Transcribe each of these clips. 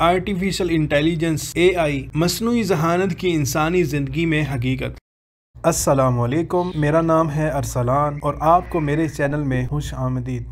Artificial intelligence (AI) مصنوعی ذہانت کی انسانی زندگی میں حقیقت۔ السلام علیکم، میرا نام ہے ارسلان اور آپ کو میرے چینل میں خوش آمدید۔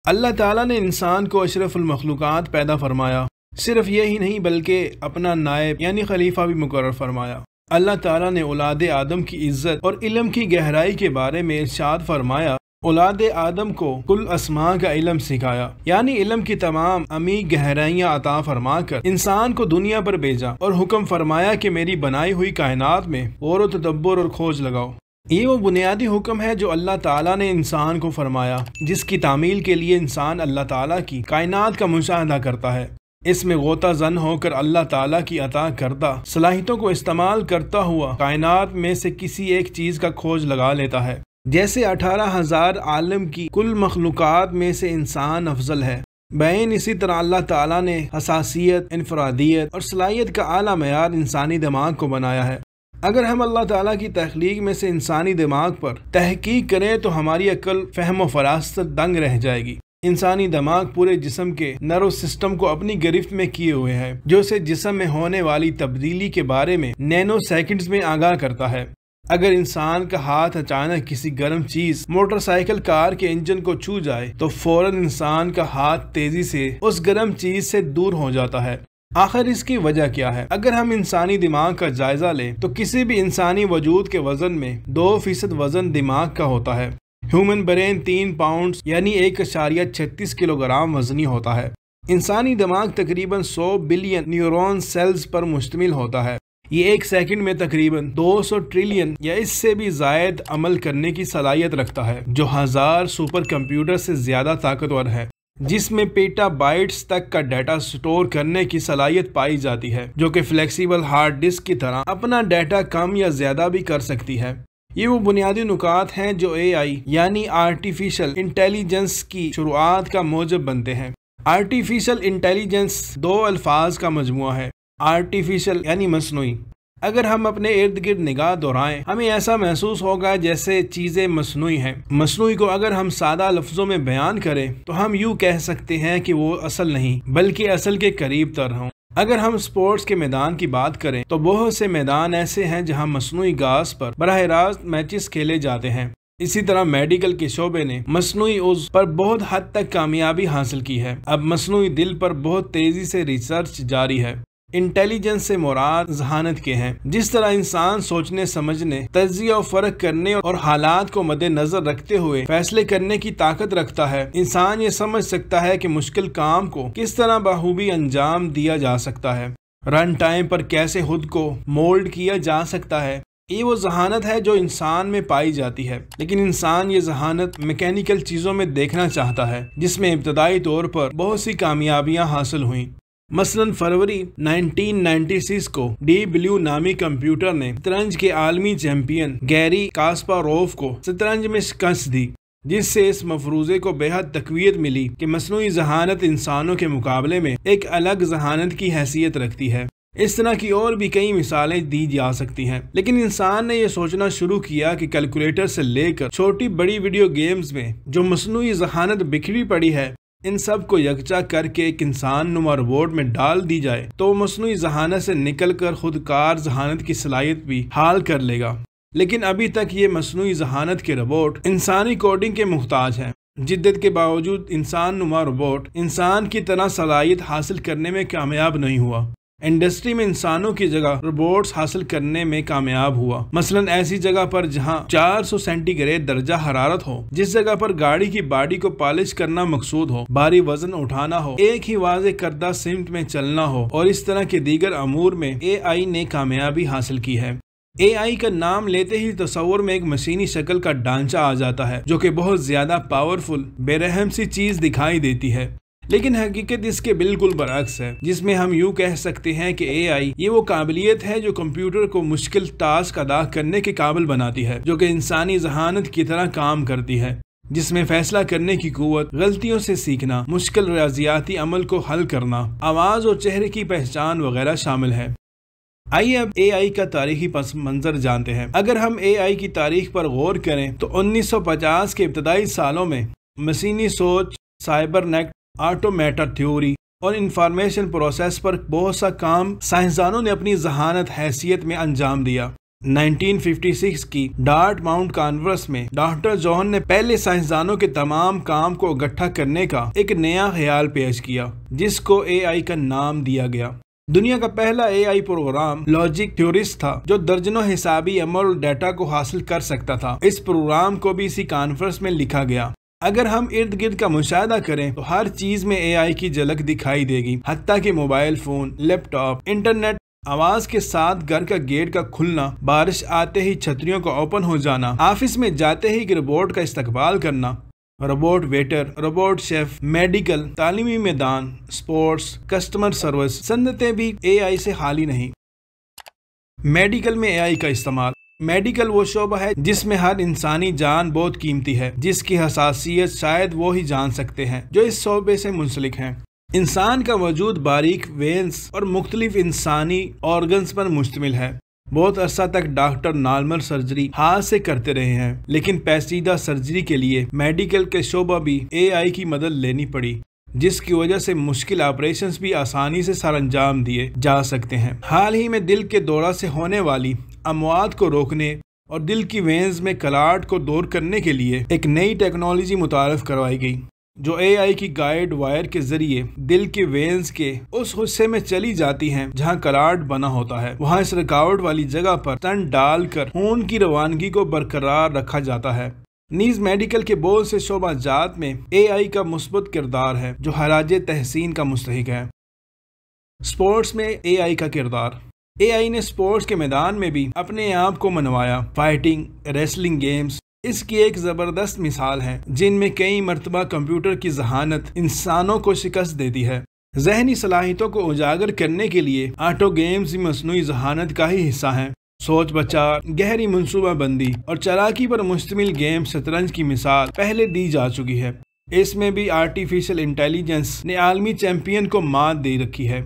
اللہ تعالیٰ نے انسان کو اشرف المخلوقات پیدا فرمایا۔ صرف یہی نہیں بلکہ اپنا نائب یعنی خلیفہ بھی مقرر فرمایا۔ اللہ تعالیٰ نے اولاد آدم کی عزت اور علم کی گہرائی کے بارے میں ارشاد فرمایا، اولاد آدم کو کل اسماء کا علم سکھایا، یعنی علم کی تمام عمیق گہرائیاں عطا فرما کر انسان کو دنیا پر بھیجا اور حکم فرمایا کہ میری بنائی ہوئی کائنات میں غور و تدبر اور کھوج لگاؤ۔ یہ وہ بنیادی حکم ہے جو اللہ تعالیٰ نے انسان کو فرمایا، جس کی تعمیل کے لیے انسان اللہ تعالیٰ کی کائنات کا مشاہدہ کرتا ہے۔ اس میں غوطہ زن ہو کر اللہ تعالیٰ کی عطا کردہ صلاحیتوں کو استعمال کرتا ہوا کائنات میں سے کسی ایک چیز کا کھوج لگا لیتا ہے۔ جیسے 18,000 عالم کی کل مخلوقات میں سے انسان افضل ہے، بعین اسی طرح اللہ تعالیٰ نے حساسیت، انفرادیت اور صلاحیت کا اعلیٰ معیار انسانی دماغ کو بنایا ہے۔ اگر ہم اللہ تعالیٰ کی تخلیق میں سے انسانی دماغ پر تحقیق کریں تو ہماری عقل، فہم و فراست دنگ رہ جائے گی۔ انسانی دماغ پورے جسم کے نرو سسٹم کو اپنی گرفت میں کیے ہوئے ہے، جو اسے جسم میں ہونے والی تبدیلی کے بارے میں نینو سیکنڈز میں آگاہ کرتا ہے۔ اگر انسان کا ہاتھ اچانک کسی گرم چیز، موٹر سائیکل، کار کے انجن کو چھو جائے تو فوراً انسان کا ہاتھ تیزی سے اس گرم چیز سے دور ہو جاتا ہے۔ آخر اس کی وجہ کیا ہے؟ اگر ہم انسانی دماغ کا جائزہ لیں تو کسی بھی انسانی وجود کے وزن میں 2% وزن دماغ کا ہوتا ہے۔ ہیومن برین 3 پاؤنڈز یعنی 1.36 کلو گرام وزنی ہوتا ہے۔ انسانی دماغ تقریباً 100 بلین نیورون سیلز پر مشتمل ہوتا ہے۔ یہ ایک سیکنڈ میں تقریباً 200 ٹریلین یا اس سے بھی زائد عمل کرنے کی صلاحیت رکھتا ہے، جو 1000 سپر کمپیوٹر سے زیادہ طاقتور ہے، جس میں پیٹا بائٹس تک کا ڈیٹا سٹور کرنے کی صلاحیت پائی جاتی ہے، جو کہ فلیکسیبل ہارڈ ڈسک کی طرح اپنا ڈیٹا کم یا زیادہ بھی کر سکتی ہے۔ یہ وہ بنیادی نکات ہیں جو AI یعنی آرٹیفیشل انٹیلیجنس کی شروعات کا موجب بنتے ہیں۔ آرٹیفیشل انٹیلیجنس 2 الفاظ کا مجموعہ ہے۔ آرٹیفیشل یعنی مصنوعی۔ اگر ہم اپنے ارد گرد نگاہ دورائیں، ہمیں ایسا محسوس ہوگا جیسے چیزیں مصنوعی ہیں۔ مصنوعی کو اگر ہم سادہ لفظوں میں بیان کریں تو ہم یوں کہہ سکتے ہیں کہ وہ اصل نہیں بلکہ اصل کے قریب تر ہوں۔ اگر ہم سپورٹس کے میدان کی بات کریں تو بہت سے میدان ایسے ہیں جہاں مصنوعی گھاس پر براہ راست میچز کھیلے جاتے ہیں۔ اسی طرح میڈیکل کے شعبے نے مصنوعی عضو پر بہت حد تک کامیابی حاصل کی ہے۔ اب مصنوعی دل پر بہت تیزی سے ریسرچ جاری ہے۔ انٹیلیجنس سے مراد ذہانت کے ہیں۔ جس طرح انسان سوچنے، سمجھنے، تجزیہ و فرق کرنے اور حالات کو مد نظر رکھتے ہوئے فیصلے کرنے کی طاقت رکھتا ہے، انسان یہ سمجھ سکتا ہے کہ مشکل کام کو کس طرح بخوبی انجام دیا جا سکتا ہے، رن ٹائم پر کیسے خود کو مولڈ کیا جا سکتا ہے۔ یہ وہ ذہانت ہے جو انسان میں پائی جاتی ہے، لیکن انسان یہ ذہانت میکینیکل چیزوں میں دیکھنا چاہتا ہے، جس میں ابتدائی طور پر بہت سی کامیابیاں حاصل ہوئیں۔ مثلاً فروری 1996 کو ڈیپ بلیو نامی کمپیوٹر نے شطرنج کے عالمی چیمپئن گیری کاسپاروف کو شطرنج میں شکست دی، جس سے اس مفروضے کو بے حد تقویت ملی کہ مصنوعی ذہانت انسانوں کے مقابلے میں ایک الگ ذہانت کی حیثیت رکھتی ہے۔ اس طرح کی اور بھی کئی مثالیں دی جا سکتی ہیں، لیکن انسان نے یہ سوچنا شروع کیا کہ کیلکولیٹر سے لے کر چھوٹی بڑی ویڈیو گیمز میں جو مصنوعی ذہانت بکھری پڑی ہے، ان سب کو یکجا کر کے ایک انسان نما روبوٹ میں ڈال دی جائے تو وہ مصنوعی ذہانت سے نکل کر خود کار ذہانت کی صلاحیت بھی حاصل کر لے گا۔ لیکن ابھی تک یہ مصنوعی ذہانت کے روبوٹ انسانی کوڈنگ کے محتاج ہیں۔ جدت کے باوجود انسان نما روبوٹ انسان کی طرح صلاحیت حاصل کرنے میں کامیاب نہیں ہوا۔ انڈسٹری میں انسانوں کی جگہ روبوٹس حاصل کرنے میں کامیاب ہوا، مثلاً ایسی جگہ پر جہاں 400 سینٹی گریڈ درجہ حرارت ہو، جس جگہ پر گاڑی کی باڈی کو پالش کرنا مقصود ہو، بھاری وزن اٹھانا ہو، ایک ہی واضح کردہ سمت میں چلنا ہو اور اس طرح کے دیگر امور میں AI نے کامیابی حاصل کی ہے۔ AI کا نام لیتے ہی تصور میں ایک مشینی شکل کا ڈھانچہ آ جاتا ہے جو کہ بہت زیادہ پاورفل، بے رحم سی چیز دکھائی دیتی ہے، لیکن حقیقت اس کے بالکل برعکس ہے، جس میں ہم یوں کہہ سکتے ہیں کہ AI یہ وہ قابلیت ہے جو کمپیوٹر کو مشکل ٹاسک ادا کرنے کے قابل بناتی ہے، جو کہ انسانی ذہانت کی طرح کام کرتی ہے، جس میں فیصلہ کرنے کی قوت، غلطیوں سے سیکھنا، مشکل ریاضیاتی عمل کو حل کرنا، آواز اور چہرے کی پہچان وغیرہ شامل ہے۔ آئیے اب AI کا تاریخی پس منظر جانتے ہیں۔ اگر ہم AI کی تاریخ پر غور کریں تو 1950 کے ابتدائی سالوں میں مشینی سوچ، سائبر نیٹ، آٹومیٹا تھیوری، اور انفارمیشن پروسیس پر بہت سا کام سائنسدانوں نے اپنی ذہانت حیثیت میں انجام دیا۔ 1956 کی ڈارٹ ماؤنٹ کانفرنس میں ڈاکٹر جوہن نے پہلے سائنسدانوں کے تمام کام کو اکٹھا کرنے کا ایک نیا خیال پیش کیا جس کو اے آئی کا نام دیا گیا۔ دنیا کا پہلا اے آئی پروگرام لاجک تھیورسٹ تھا جو درجنوں حسابی عمل اور ڈیٹا کو حاصل کر سکتا تھا۔ اس پروگرام کو بھی اسی کانفرنس میں لکھا گیا۔ اگر ہم ارد گرد کا مشاہدہ کریں تو ہر چیز میں اے آئی کی جھلک دکھائی دے گی، حتیٰ کہ موبائل فون، لیپ ٹاپ، انٹرنیٹ، آواز کے ساتھ گھر کا گیٹ کا کھلنا، بارش آتے ہی چھتریوں کا اوپن ہو جانا، آفس میں جاتے ہی روبوٹ کا استقبال کرنا، robot waiter, robot chef, medical, تعلیمی میدان، سپورٹس، کسٹمر سروس، صنعتیں بھی اے آئی سے خالی نہیں۔ میڈیکل میں اے آئی کا استعمال۔ میڈیکل وہ شعبہ ہے جس میں ہر انسانی جان بہت قیمتی ہے، جس کی حساسیت شاید وہ ہی جان سکتے ہیں جو اس شعبے سے منسلک ہیں۔ انسان کا وجود باریک وینز اور مختلف انسانی آرگنز پر مشتمل ہے۔ بہت عرصہ تک ڈاکٹر نارمل سرجری ہاتھ سے کرتے رہے ہیں، لیکن پیچیدہ سرجری کے لیے میڈیکل کے شعبہ بھی اے آئی کی مدد لینی پڑی، جس کی وجہ سے مشکل آپریشنز بھی آسانی سے سر انجام دیے جا سکتے ہیں۔ حال ہی میں دل کے دورہ سے ہونے والی اموات کو روکنے اور دل کی وینز میں کلاٹ کو دور کرنے کے لیے ایک نئی ٹیکنالوجی متعارف کروائی گئی جو اے آئی کی گائیڈ وائر کے ذریعے دل کے وینز کے اس حصے میں چلی جاتی ہیں جہاں کلاٹ بنا ہوتا ہے۔ وہاں اس رکاوٹ والی جگہ پر سٹنٹ ڈال کر خون کی روانگی کو برقرار رکھا جاتا ہے۔ نیز میڈیکل کے بہت سے شعبہ جات میں اے آئی کا مثبت کردار ہے جو خراج تحسین کا مستحق ہے۔ سپورٹس میں اے آئی کا کردار۔ اے آئی نے سپورٹس کے میدان میں بھی اپنے آپ کو منوایا۔ فائٹنگ، ریسلنگ گیمز اس کی ایک زبردست مثال ہے جن میں کئی مرتبہ کمپیوٹر کی ذہانت انسانوں کو شکست دیتی ہے۔ ذہنی صلاحیتوں کو اجاگر کرنے کے لیے آٹو گیمز مصنوعی ذہانت کا ہی حصہ ہیں۔ سوچ بچار، گہری منصوبہ بندی اور چالاکی پر مشتمل گیم شطرنج کی مثال پہلے دی جا چکی ہے۔ اس میں بھی آرٹیفیشل انٹیلیجنس نے عالمی چیمپئن کو مات دے رکھی ہے۔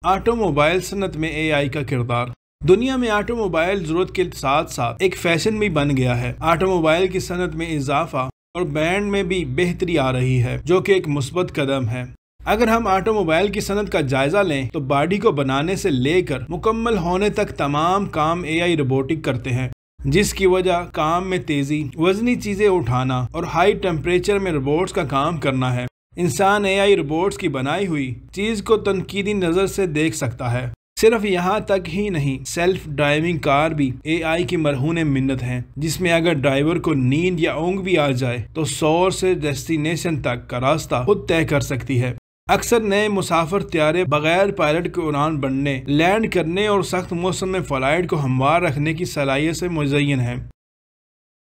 آٹو موبائل صنعت میں اے آئی کا کردار۔ دنیا میں آٹو موبائل ضرورت کے ساتھ ساتھ ایک فیشن بھی بن گیا ہے۔ آٹو موبائل کی صنعت میں اضافہ اور برانڈ میں بھی بہتری آ رہی ہے جو کہ ایک مثبت قدم ہے۔ اگر ہم آٹو موبائل کی صنعت کا جائزہ لیں تو باڈی کو بنانے سے لے کر مکمل ہونے تک تمام کام اے آئی روبوٹک کرتے ہیں، جس کی وجہ کام میں تیزی، وزنی چیزیں اٹھانا اور ہائی ٹیمپریچر میں روبوٹس کا کام کرنا ہے۔ انسان اے آئی روبوٹس کی بنائی ہوئی چیز کو تنقیدی نظر سے دیکھ سکتا ہے۔ صرف یہاں تک ہی نہیں، سیلف ڈرائیونگ کار بھی اے آئی کی مرہون منت ہیں، جس میں اگر ڈرائیور کو نیند یا اونگ بھی آ جائے تو شور سے ڈیسٹینیشن تک کا راستہ خود طے کر سکتی ہے۔ اکثر نئے مسافر طیارے بغیر پائلٹ کے اڑان بھرنے، لینڈ کرنے اور سخت موسم میں فلائٹ کو ہموار رکھنے کی صلاحیت سے مزین ہے۔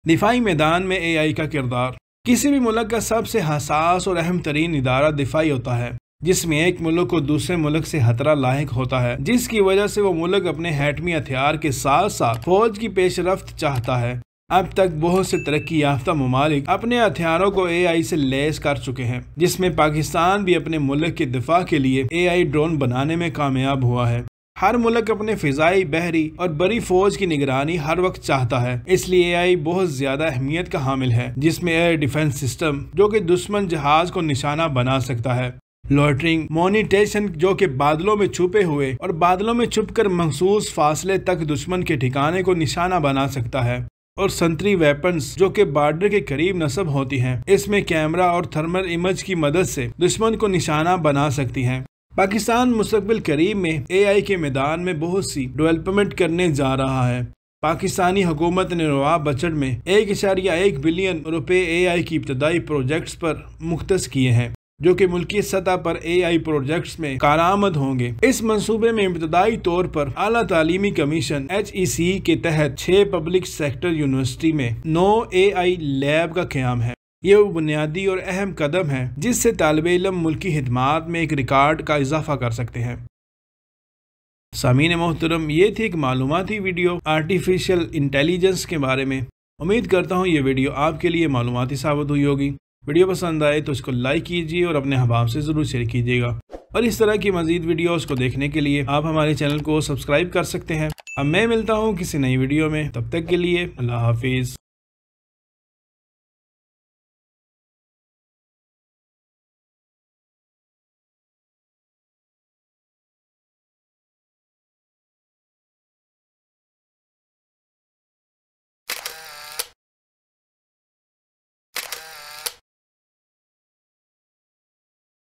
دفاعی میدان میں اے آئی کا کردار۔ کسی بھی ملک کا سب سے حساس اور اہم ترین ادارہ دفاعی ہوتا ہے، جس میں ایک ملک کو دوسرے ملک سے خطرہ لاحق ہوتا ہے، جس کی وجہ سے وہ ملک اپنے ایٹمی ہتھیار کے ساتھ ساتھ فوج کی پیش رفت چاہتا ہے۔ اب تک بہت سے ترقی یافتہ ممالک اپنے ہتھیاروں کو اے آئی سے لیس کر چکے ہیں، جس میں پاکستان بھی اپنے ملک کے دفاع کے لیے اے آئی ڈرون بنانے میں کامیاب ہوا ہے۔ ہر ملک اپنے فضائی، بحری اور بری فوج کی نگرانی ہر وقت چاہتا ہے، اس لیے اے آئی بہت زیادہ اہمیت کا حامل ہے، جس میں ایئر ڈیفنس سسٹم جو کہ دشمن جہاز کو نشانہ بنا سکتا ہے، لوٹرنگ مونیٹیشن جو کہ بادلوں میں چھپے ہوئے اور بادلوں میں چھپ کر مخصوص فاصلے تک دشمن کے ٹھکانے کو نشانہ بنا سکتا ہے، اور سنتری ویپنز جو کہ بارڈر کے قریب نصب ہوتی ہیں، اس میں کیمرہ اور تھرمل امیج کی مدد سے دشمن کو نشانہ بنا سکتی ہیں۔ پاکستان مستقبل قریب میں اے آئی کے میدان میں بہت سی ڈیولپمنٹ کرنے جا رہا ہے۔ پاکستانی حکومت نے رواں بجٹ میں 1.1 بلین روپے اے آئی کی ابتدائی پروجیکٹس پر مختص کیے ہیں، جو کہ ملکی سطح پر اے آئی پروجیکٹس میں کارآمد ہوں گے۔ اس منصوبے میں ابتدائی طور پر اعلیٰ تعلیمی کمیشن HEC کے تحت 6 پبلک سیکٹر یونیورسٹی میں 9 اے آئی لیب کا قیام ہے۔ یہ وہ بنیادی اور اہم قدم ہے جس سے طالب علم ملکی خدمات میں ایک ریکارڈ کا اضافہ کر سکتے ہیں۔ سامعین محترم، یہ تھی ایک معلوماتی ویڈیو آرٹیفیشل انٹیلیجنس کے بارے میں۔ امید کرتا ہوں یہ ویڈیو آپ کے لیے معلوماتی ثابت ہوئی ہوگی۔ ویڈیو پسند آئے تو اس کو لائک کیجیے اور اپنے احباب سے ضرور شیئر کیجیے گا، اور اس طرح کی مزید ویڈیوز کو دیکھنے کے لیے آپ ہمارے چینل کو سبسکرائب کر سکتے ہیں۔ اب میں ملتا ہوں کسی نئی ویڈیو میں، تب تک کے لیے اللہ حافظ۔